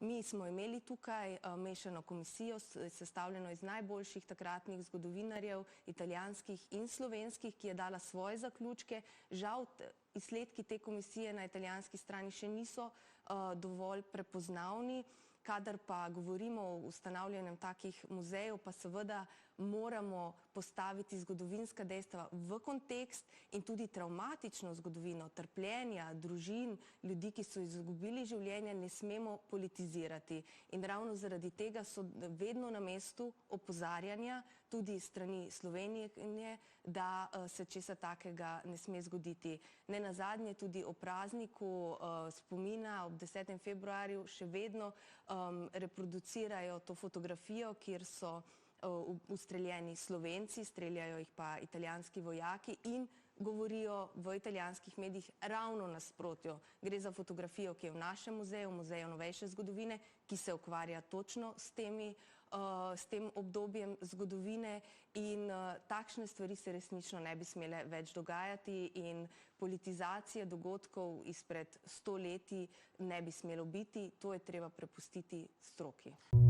Mi smo imeli tukaj mešano komisijo, sestavljeno iz najboljših takratnih zgodovinarjev, italijanskih in slovenskih, ki je dala svoje zaključke. Žal, izsledki te komisije na italijanski strani še niso dovolj prepoznavni. Kadar pa govorimo o ustanavljanju takih muzejev, pa seveda moramo postaviti zgodovinska dejstva v kontekst in tudi travmatično zgodovino trpljenja, družin, ljudi, ki so izgubili življenje, ne smemo politizirati. In ravno zaradi tega so vedno na mestu opozarjanja, tudi strani Slovenije, da se česa takega ne sme zgoditi. Ne nazadnje tudi o prazniku spomina ob 10. februarju še vedno reproducirajo to fotografijo, kjer so ustreljeni Slovenci, streljajo jih pa italijanski vojaki in govorijo v italijanskih medijih ravno nasprotjo. Gre za fotografijo, ki je v našem muzeju, Muzeju novejše zgodovine, ki se ukvarja točno s tem obdobjem zgodovine in takšne stvari se resnično ne bi smele več dogajati in politizacije dogodkov izpred 100 leti ne bi smelo biti. To je treba prepustiti stroki.